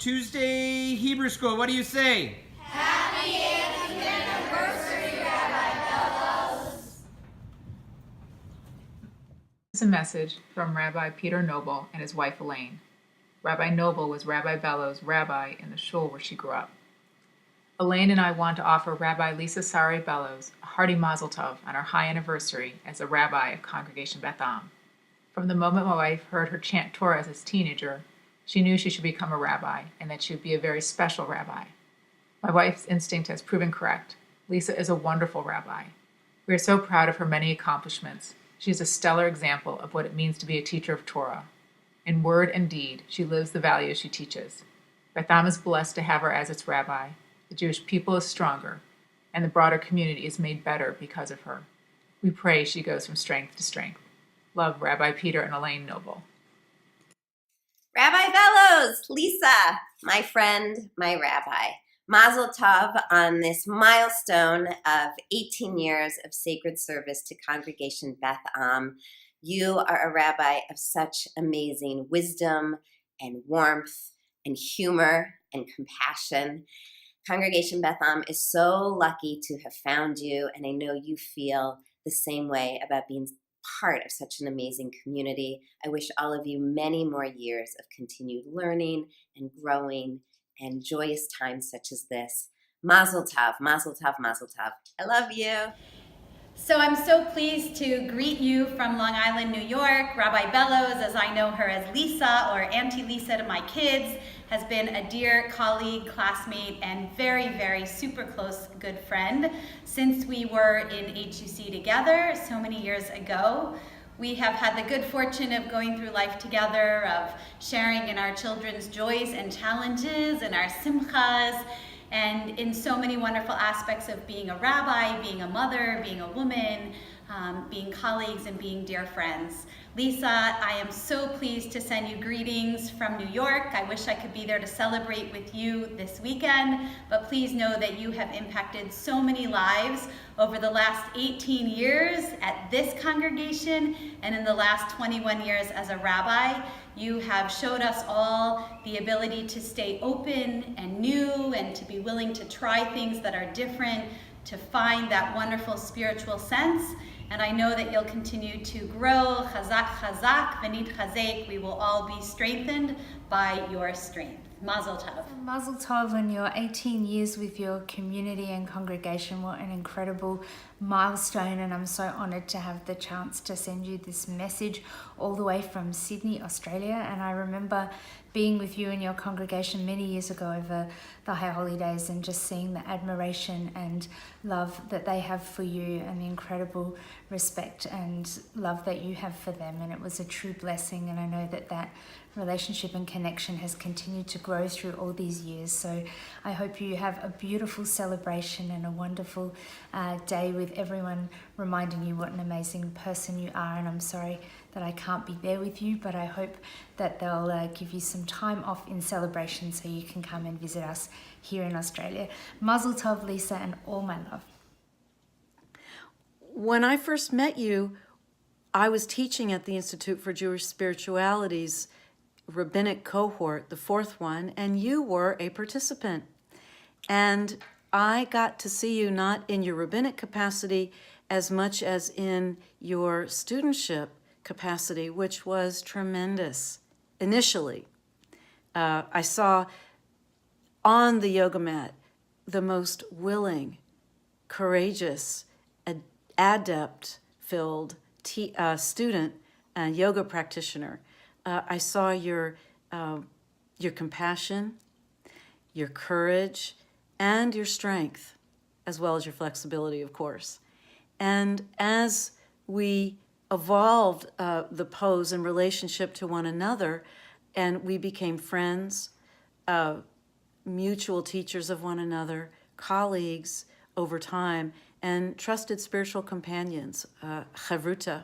Tuesday Hebrew School, what do you say? Happy 80th anniversary, Rabbi Bellows. This is a message from Rabbi Peter Noble and his wife Elaine. Rabbi Noble was Rabbi Bellows' rabbi in the shul where she grew up. Elaine and I want to offer Rabbi Lisa Sari Bellows a hearty mazel tov on her high anniversary as a rabbi of Congregation Beth Am. From the moment my wife heard her chant Torah as a teenager, she knew she should become a rabbi and that she would be a very special rabbi. My wife's instinct has proven correct. Lisa is a wonderful rabbi. We are so proud of her many accomplishments. She is a stellar example of what it means to be a teacher of Torah. In word and deed, she lives the values she teaches. Beth Am is blessed to have her as its rabbi. The Jewish people is stronger, and the broader community is made better because of her. We pray she goes from strength to strength. Love, Rabbi Peter and Elaine Noble. Rabbi Bellows, Lisa, my friend, my rabbi. Mazel tov on this milestone of 18 years of sacred service to Congregation Beth Am. You are a rabbi of such amazing wisdom and warmth and humor and compassion. Congregation Beth Am is so lucky to have found you, and I know you feel the same way about being part of such an amazing community. I wish all of you many more years of continued learning and growing and joyous times such as this. Mazel tov, mazel tov, mazel tov. I love you. So I'm so pleased to greet you from Long Island, New York. Rabbi Bellows, as I know her as Lisa or Auntie Lisa to my kids, has been a dear colleague, classmate, and very, very super close good friend since we were in HUC together so many years ago. We have had the good fortune of going through life together, of sharing in our children's joys and challenges and our simchas, and in so many wonderful aspects of being a rabbi, being a mother, being a woman, being colleagues, and being dear friends. Lisa, I am so pleased to send you greetings from New York. I wish I could be there to celebrate with you this weekend, but please know that you have impacted so many lives over the last 18 years at this congregation and in the last 21 years as a rabbi. You have showed us all the ability to stay open and new and to be willing to try things that are different, to find that wonderful spiritual sense. And I know that you'll continue to grow. Chazak, chazak, v'nit chazek. We will all be strengthened by your strength. Mazel tov. Mazel tov on your 18 years with your community and congregation. What an incredible milestone, and I'm so honored to have the chance to send you this message all the way from Sydney, Australia. And I remember being with you and your congregation many years ago over the high holidays and just seeing the admiration and love that they have for you and the incredible respect and love that you have for them. And it was a true blessing, and I know that that relationship and connection has continued to grow through all these years. So I hope you have a beautiful celebration and a wonderful day with everyone reminding you what an amazing person you are. And I'm sorry that I can't be there with you, but I hope that they'll give you some time off in celebration so you can come and visit us here in Australia. Mazel tov, Lisa, and all my love. When I first met you, I was teaching at the Institute for Jewish Spirituality's rabbinic cohort, the fourth one, and you were a participant. And I got to see you not in your rabbinic capacity as much as in your studentship capacity, which was tremendous. Initially, I saw on the yoga mat the most willing, courageous, adept-filled student and yoga practitioner. I saw your compassion, your courage, and your strength, as well as your flexibility, of course. And as we evolved the pose in relationship to one another, and we became friends, mutual teachers of one another, colleagues over time, and trusted spiritual companions, chavruta.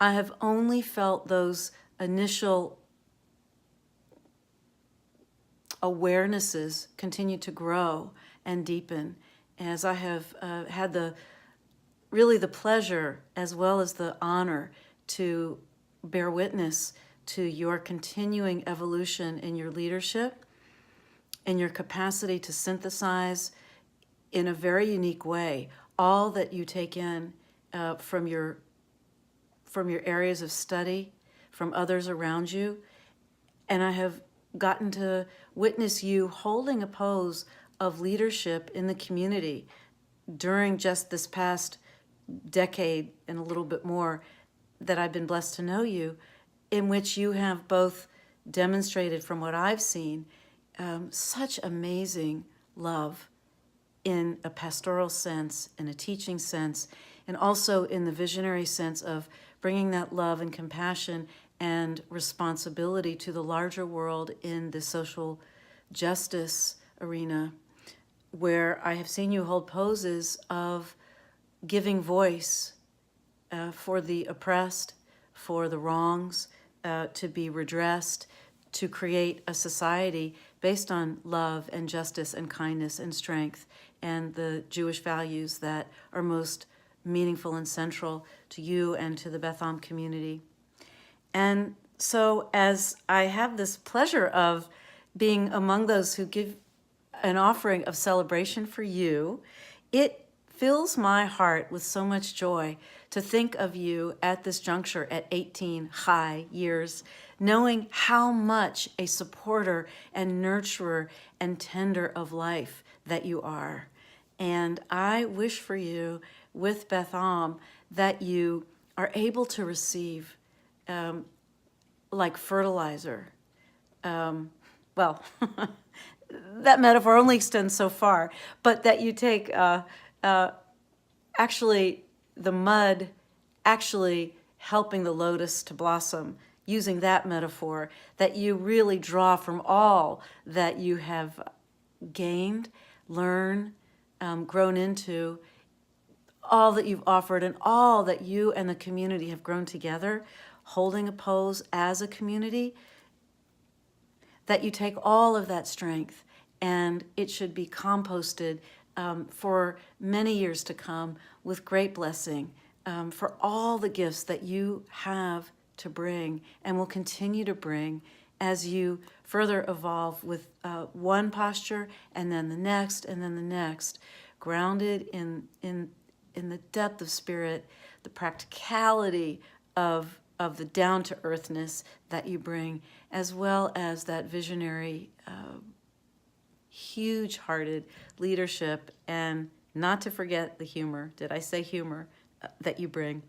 I have only felt those initial awarenesses continue to grow and deepen as I have had the pleasure as well as the honor to bear witness to your continuing evolution in your leadership in your capacity to synthesize in a very unique way all that you take in from your areas of study, from others around you. And I have gotten to witness you holding a pose of leadership in the community during just this past decade and a little bit more that I've been blessed to know you, in which you have both demonstrated, from what I've seen, such amazing love in a pastoral sense, in a teaching sense, and also in the visionary sense of bringing that love and compassion and responsibility to the larger world in the social justice arena, where I have seen you hold poses of giving voice for the oppressed, for the wrongs to be redressed, to create a society based on love and justice and kindness and strength and the Jewish values that are most meaningful and central to you and to the Beth Am community. And so as I have this pleasure of being among those who give an offering of celebration for you, it fills my heart with so much joy to think of you at this juncture at 18 high years, knowing how much a supporter and nurturer and tender of life that you are. And I wish for you with Beth Am that you are able to receive like fertilizer. Well, that metaphor only extends so far, but that you take actually the mud actually helping the lotus to blossom, using that metaphor, that you really draw from all that you have gained, learned, grown into, all that you've offered and all that you and the community have grown together, holding a pose as a community, that you take all of that strength and it should be composted for many years to come with great blessing for all the gifts that you have to bring and will continue to bring as you further evolve with one posture and then the next and then the next, grounded in the depth of spirit, the practicality of the down-to-earthness that you bring, as well as that visionary, huge-hearted leadership, and not to forget the humor. Did I say humor? That you bring.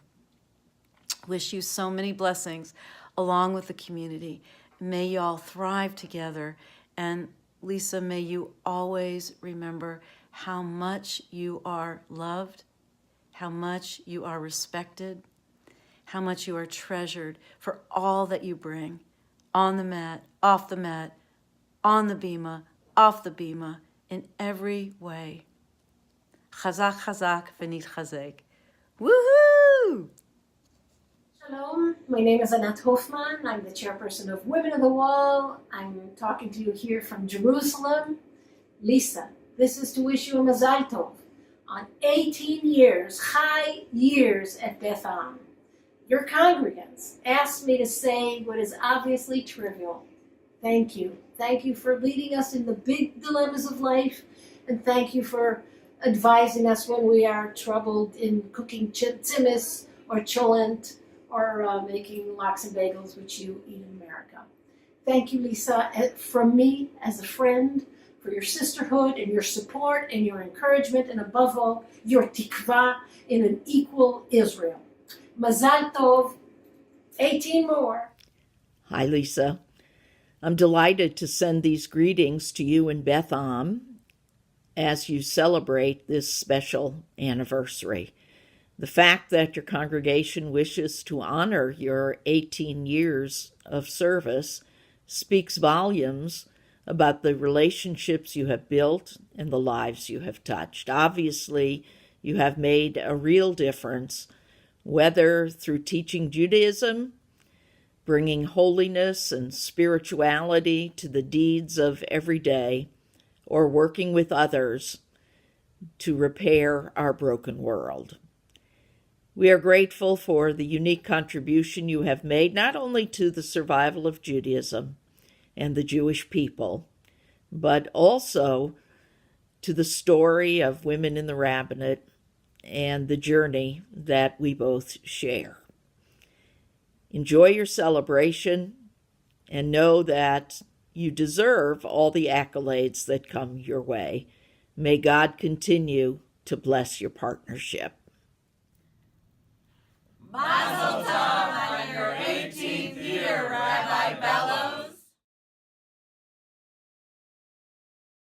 Wish you so many blessings along with the community. May you all thrive together. And Lisa, may you always remember how much you are loved, how much you are respected, how much you are treasured for all that you bring on the mat, off the mat, on the bima, off the bima, in every way. Chazak, chazak, v'nit chazek. Woohoo! Shalom, my name is Anat Hoffman. I'm the chairperson of Women of the Wall. I'm talking to you here from Jerusalem. Lisa, this is to wish you a Mazal Tov on 18 years, high years at Beth Am. Your congregants asked me to say what is obviously trivial. Thank you. Thank you for leading us in the big dilemmas of life, and thank you for advising us when we are troubled in cooking tzimmis or cholent or making lox and bagels, which you eat in America. Thank you, Lisa, from me as a friend, for your sisterhood and your support and your encouragement, and above all, your tikva in an equal Israel. Mazal Tov, 18 more. Hi, Lisa. I'm delighted to send these greetings to you and Beth Am as you celebrate this special anniversary. The fact that your congregation wishes to honor your 18 years of service speaks volumes about the relationships you have built and the lives you have touched. Obviously, you have made a real difference, whether through teaching Judaism, bringing holiness and spirituality to the deeds of every day, or working with others to repair our broken world. We are grateful for the unique contribution you have made, not only to the survival of Judaism and the Jewish people, but also to the story of women in the rabbinate and the journey that we both share. Enjoy your celebration and know that you deserve all the accolades that come your way. May God continue to bless your partnership.